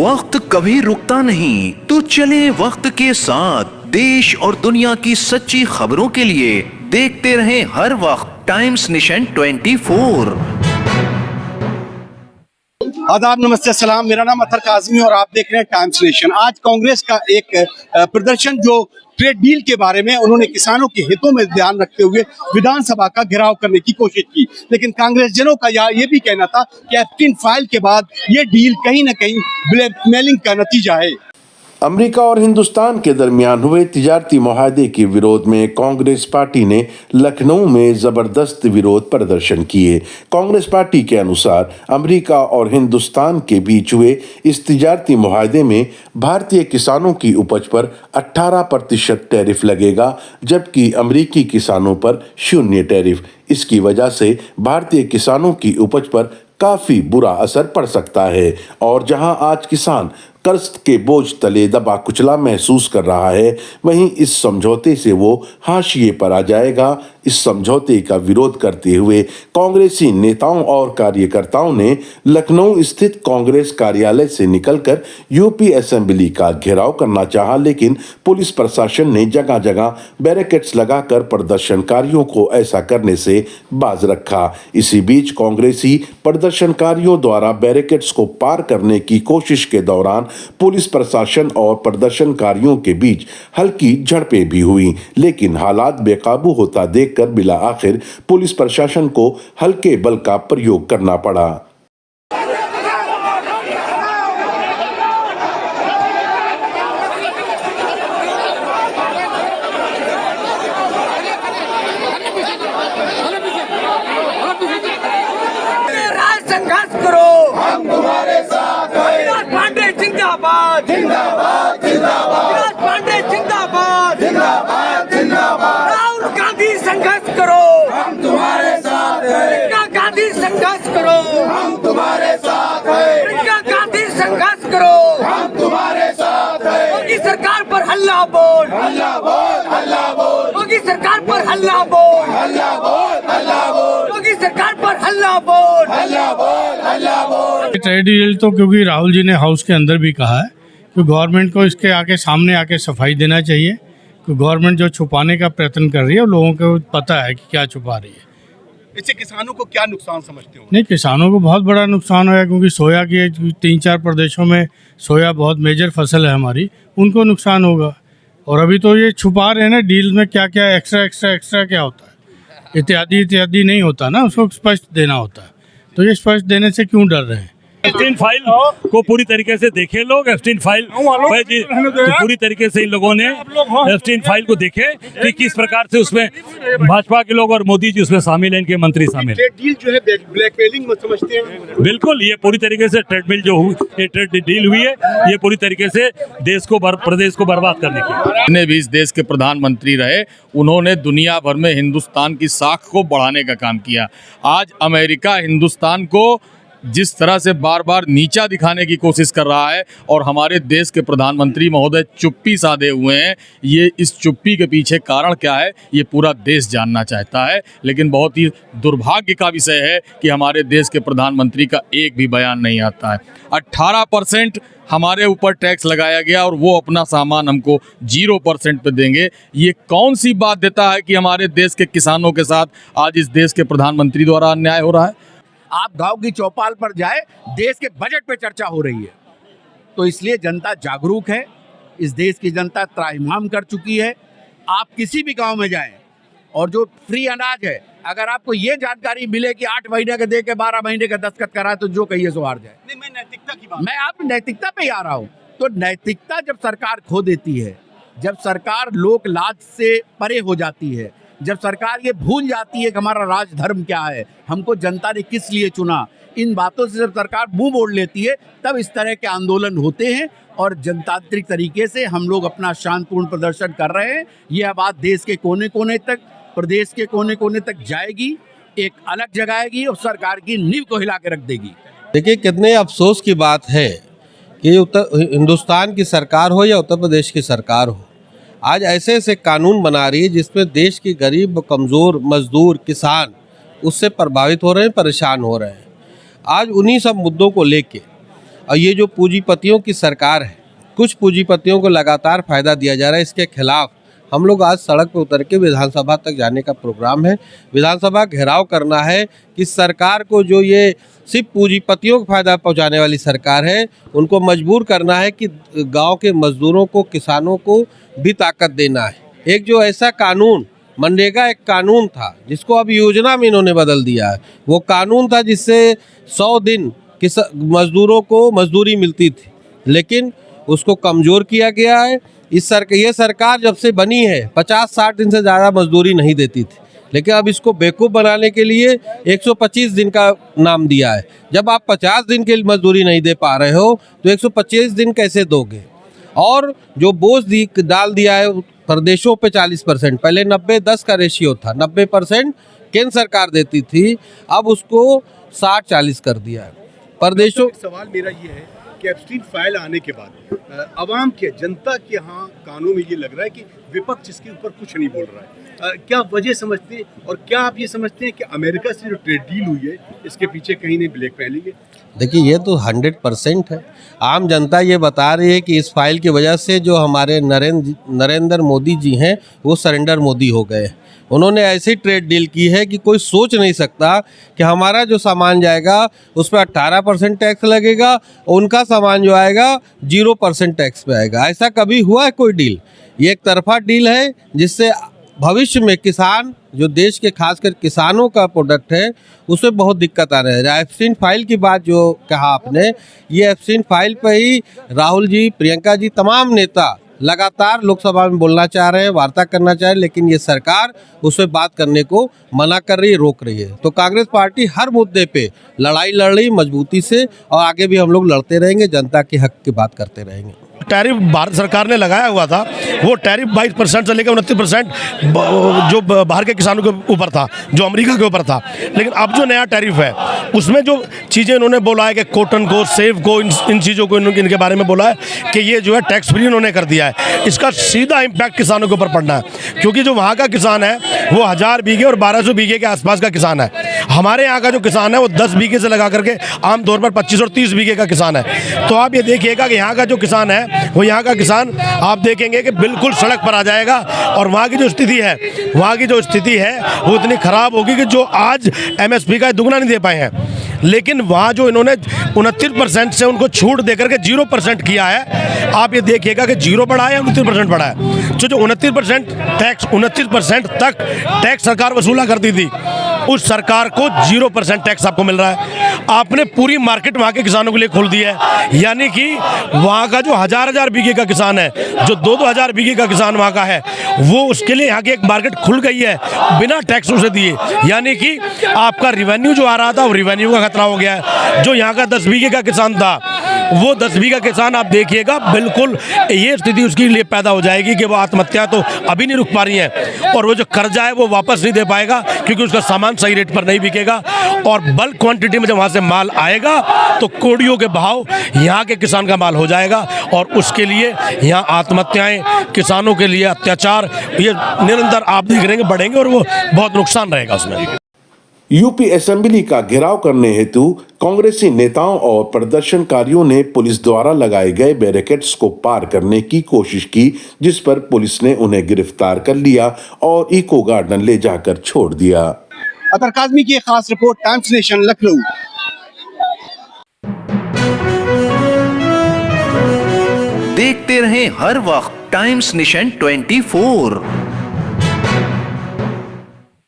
वक्त कभी रुकता नहीं, तो चले वक्त के साथ। देश और दुनिया की सच्ची खबरों के लिए देखते रहें हर वक्त टाइम्स नेशन 24। आदाब, नमस्ते, सलाम। मेरा नाम अतर काज़मी और आप देख रहे हैं टाइम्स नेशन। आज कांग्रेस का एक प्रदर्शन जो ट्रेड डील के बारे में उन्होंने किसानों के हितों में ध्यान रखते हुए विधानसभा का घेराव करने की कोशिश की, लेकिन कांग्रेस जनों का ये भी कहना था कि एप्स्टीन फाइल के बाद ये डील कहीं न कहीं ब्लैकमेलिंग का नतीजा है। अमेरिका और हिंदुस्तान के दरमियान हुए तिजारती मुआहदे के विरोध में कांग्रेस पार्टी ने लखनऊ में जबरदस्त विरोध प्रदर्शन किए। कांग्रेस पार्टी के अनुसार अमेरिका और हिंदुस्तान के बीच हुए इस तिजारती मुआहदे में भारतीय किसानों की उपज पर 18% टैरिफ लगेगा, जबकि अमेरिकी किसानों पर 0 टैरिफ। इसकी वजह से भारतीय किसानों की उपज पर काफी बुरा असर पड़ सकता है और जहां आज किसान कर्ज के बोझ तले दबा कुचला महसूस कर रहा है, वहीं इस समझौते से वो हाशिए पर आ जाएगा। इस समझौते का विरोध करते हुए कांग्रेसी नेताओं और कार्यकर्ताओं ने लखनऊ स्थित कांग्रेस कार्यालय से निकलकर यूपी असेंबली का घेराव करना चाहा, लेकिन पुलिस प्रशासन ने जगह जगह बैरिकेड्स लगाकर प्रदर्शनकारियों को ऐसा करने से बाज रखा। इसी बीच कांग्रेसी प्रदर्शनकारियों द्वारा बैरिकेड्स को पार करने की कोशिश के दौरान पुलिस प्रशासन और प्रदर्शनकारियों के बीच हल्की झड़पें भी हुई, लेकिन हालात बेकाबू होता देखकर बिला आखिर पुलिस प्रशासन को हल्के बल का प्रयोग करना पड़ा। संघर्ष करो, हम तुम्हारे साथ हैं। विलास पांडे जिंदाबाद, जिंदाबाद, जिंदाबाद। विलास पांडे जिंदाबाद, जिंदाबाद, जिंदाबाद। राहुल गांधी संघर्ष करो, हम तुम्हारे साथ हैं। प्रियंका गांधी संघर्ष करो, हम तुम्हारे साथ हैं। प्रियंका गांधी संघर्ष करो, हम तुम्हारे साथ हैं। मोदी सरकार पर हल्ला बोल, हल्ला बोल, हल्ला बोल। मोदी सरकार पर हल्ला बोल, हल्ला बोल, हल्ला बोल। मोदी सरकार पर हल्ला बोल, हल्ला बोल, हल्ला बोल। ट्रेड डील तो क्योंकि राहुल जी ने हाउस के अंदर भी कहा है कि गवर्नमेंट को इसके आके सामने आके सफाई देना चाहिए कि गवर्नमेंट जो छुपाने का प्रयत्न कर रही है लोगों को पता है कि क्या छुपा रही है। इससे किसानों को क्या नुकसान समझते हो? नहीं, किसानों को बहुत बड़ा नुकसान होगा क्योंकि सोया की 3-4 प्रदेशों में सोया बहुत मेजर फसल है हमारी, उनको नुकसान होगा। और अभी तो ये छुपा रहे हैं ना डील में क्या क्या एक्स्ट्रा क्या होता है, इत्यादि नहीं होता ना, उसको स्पष्ट देना होता है। तो ये स्पष्ट देने से क्यों डर रहे हैं? एप्स्टीन फाइल को पूरी तरीके से देखे लोग। एप्स्टीन फाइल तो पूरी तरीके से इन लोगों ने एप्स्टीन फाइल को देखे कि किस प्रकार से उसमें भाजपा के लोग और मोदी जी उसमें शामिल हैं, इनके मंत्री शामिल। ट्रेड डील जो है ब्लैकमेलिंग मत समझते हैं? बिल्कुल, ये पूरी तरीके से ट्रेडमिल जो हुई, ये ट्रेड डील हुई है, ये पूरी तरीके से प्रदेश को बर्बाद करने की। जितने भी इस देश के प्रधानमंत्री रहे, उन्होंने दुनिया भर में हिंदुस्तान की साख को बढ़ाने का काम किया। आज अमेरिका हिंदुस्तान को जिस तरह से बार बार नीचा दिखाने की कोशिश कर रहा है और हमारे देश के प्रधानमंत्री महोदय चुप्पी साधे हुए हैं, ये इस चुप्पी के पीछे कारण क्या है ये पूरा देश जानना चाहता है। लेकिन बहुत ही दुर्भाग्य का विषय है कि हमारे देश के प्रधानमंत्री का एक भी बयान नहीं आता है। 18% हमारे ऊपर टैक्स लगाया गया और वो अपना सामान हमको 0% पे देंगे। ये कौन सी बात देता है कि हमारे देश के किसानों के साथ आज इस देश के प्रधानमंत्री द्वारा अन्याय हो रहा है? आप गांव की चौपाल पर जाए, देश के बजट पे चर्चा हो रही है। तो इसलिए जनता जागरूक है, इस देश की जनता त्राहिमाम कर चुकी है। आप किसी भी गांव में जाएं और जो फ्री अनाज है, अगर आपको ये जानकारी मिले कि 8 महीने का दे के 12 महीने का दस्तखत कराए तो जो कहिए सो हार जाए। नहीं, मैं नैतिकता की बात, मैं आप नैतिकता पे ही आ रहा हूँ। तो नैतिकता जब सरकार खो देती है, जब सरकार लोक लाज से परे हो जाती है, जब सरकार ये भूल जाती है कि हमारा राजधर्म क्या है, हमको जनता ने किस लिए चुना, इन बातों से जब सरकार मुंह मोड़ लेती है, तब इस तरह के आंदोलन होते हैं और जनतांत्रिक तरीके से हम लोग अपना शांतिपूर्ण प्रदर्शन कर रहे हैं। यह बात देश के कोने कोने तक, प्रदेश के कोने कोने तक जाएगी, एक अलग जगाएगी और सरकार की नींव को हिला के रख देगी। देखिए, कितने अफसोस की बात है कि हिंदुस्तान की सरकार हो या उत्तर प्रदेश की सरकार हो, आज ऐसे ऐसे कानून बना रही है जिसमें देश के गरीब, कमज़ोर, मजदूर, किसान उससे प्रभावित हो रहे हैं, परेशान हो रहे हैं। आज उन्हीं सब मुद्दों को लेके और ये जो पूंजीपतियों की सरकार है, कुछ पूंजीपतियों को लगातार फायदा दिया जा रहा है, इसके खिलाफ हम लोग आज सड़क पर उतर के विधानसभा तक जाने का प्रोग्राम है। विधानसभा घेराव करना है कि सरकार को, जो ये सिर्फ पूंजीपतियों को फायदा पहुंचाने वाली सरकार है, उनको मजबूर करना है कि गांव के मजदूरों को, किसानों को भी ताकत देना है। एक जो ऐसा कानून, मनरेगा एक कानून था जिसको अब योजना में इन्होंने बदल दिया है। वो कानून था जिससे 100 दिन मजदूरों को मजदूरी मिलती थी, लेकिन उसको कमज़ोर किया गया है। ये सरकार जब से बनी है 50-60 दिन से ज़्यादा मजदूरी नहीं देती थी, लेकिन अब इसको बेवकूफ़ बनाने के लिए 125 दिन का नाम दिया है। जब आप 50 दिन की मजदूरी नहीं दे पा रहे हो तो 125 दिन कैसे दोगे? और जो बोझ डाल दिया है प्रदेशों पे 40%, पहले 90-10 का रेशियो था, 90% केंद्र सरकार देती थी, अब उसको 60-40 कर दिया है प्रदेशों। सवाल मेरा ये है कि एप्स्टीन फाइल आने के बाद आवाम के, जनता के यहाँ कानों में ये लग रहा है कि विपक्ष इसके ऊपर कुछ नहीं बोल रहा है। क्या वजह समझते हैं, और क्या आप ये समझते हैं कि अमेरिका से जो ट्रेड डील हुई है इसके पीछे कहीं नहीं ब्लैक मेलिंग है? देखिए, ये तो 100% है। आम जनता ये बता रही है कि इस फाइल की वजह से जो हमारे नरेंद्र मोदी जी हैं वो सरेंडर मोदी हो गए। उन्होंने ऐसी ट्रेड डील की है कि कोई सोच नहीं सकता कि हमारा जो सामान जाएगा उस पर 18% टैक्स लगेगा और उनका सामान जो आएगा 0% टैक्स पे आएगा। ऐसा कभी हुआ है कोई डील? ये एक तरफा डील है जिससे भविष्य में किसान, जो देश के खासकर किसानों का प्रोडक्ट है, उसमें बहुत दिक्कत आ रही है। एप्स्टीन फाइल की बात जो कहा आपने, ये एप्स्टीन फाइल पर ही राहुल जी, प्रियंका जी, तमाम नेता लगातार लोकसभा में बोलना चाह रहे हैं, वार्ता करना चाह रहे हैं, लेकिन ये सरकार उस पर बात करने को मना कर रही है, रोक रही है। तो कांग्रेस पार्टी हर मुद्दे पे लड़ाई लड़ रही मजबूती से, और आगे भी हम लोग लड़ते रहेंगे, जनता के हक की बात करते रहेंगे। टैरिफ भारत सरकार ने लगाया हुआ था, वो टैरिफ 22% से लेकर 29% जो बाहर के किसानों के ऊपर था, जो अमेरिका के ऊपर था। लेकिन अब जो नया टैरिफ है उसमें जो चीज़ें इन्होंने बोला है कि कॉटन को, सेब को, इन चीज़ों को इनके बारे में बोला है कि ये जो है टैक्स फ्री इन्होंने कर दिया है। इसका सीधा इम्पैक्ट किसानों के ऊपर पड़ना है, क्योंकि जो वहाँ का किसान है वो 1000 बीघे और 1200 बीघे के आसपास का किसान है। हमारे यहाँ का जो किसान है वो 10 बीघे से लगा करके आमतौर पर 25 और 30 बीघे का किसान है। तो आप ये देखिएगा कि यहाँ का जो किसान है वो, यहाँ का किसान आप देखेंगे कि बिल्कुल सड़क पर आ जाएगा, और वहाँ की जो स्थिति है वो इतनी ख़राब होगी कि जो आज MSP का दुगना नहीं दे पाए हैं। लेकिन वहाँ जो इन्होंने 29% से उनको छूट देकर के 0% किया है, आप ये देखिएगा कि 0 बढ़ा है या 29% बढ़ा है। जो 29% टैक्स, 29% तक टैक्स सरकार वसूला करती थी, उस सरकार को 0% टैक्स आपको मिल रहा है। आपने पूरी मार्केट वहाँ के किसानों के लिए खोल दी है, यानी कि वहाँ का जो 1000 बीघे का किसान है, जो 2-2 बीघे का किसान वहाँ का है, वो उसके लिए यहाँ की एक मार्केट खुल गई है बिना टैक्स उसे दिए। यानी कि आपका रिवेन्यू जो आ रहा था वो रिवेन्यू का खतरा हो गया है। जो यहाँ का 10 बीघे का किसान था, वो 10 बीघा किसान आप देखिएगा बिल्कुल ये स्थिति उसके लिए पैदा हो जाएगी कि वो आत्महत्या तो अभी नहीं रुक पा रही है, और वो जो कर्जा है वो वापस नहीं दे पाएगा, क्योंकि उसका सामान सही रेट पर नहीं बिकेगा। और बल्क क्वांटिटी में जब वहाँ से माल आएगा तो कोड़ियों के भाव यहाँ के किसान का माल हो जाएगा, और उसके लिए यहाँ आत्महत्याएं, किसानों के लिए अत्याचार, ये निरंतर आप देख रहे हैं बढ़ेंगे, और वो बहुत नुकसान रहेगा उसमें। यूपी असेंबली का घेराव करने हेतु कांग्रेसी नेताओं और प्रदर्शनकारियों ने पुलिस द्वारा लगाए गए बैरिकेड्स को पार करने की कोशिश की, जिस पर पुलिस ने उन्हें गिरफ्तार कर लिया और इको गार्डन ले जाकर छोड़ दिया। अतर काज़मी की खास रिपोर्ट, टाइम्स नेशन, लखनऊ। देखते रहें हर वक्त टाइम्स नेशन 24।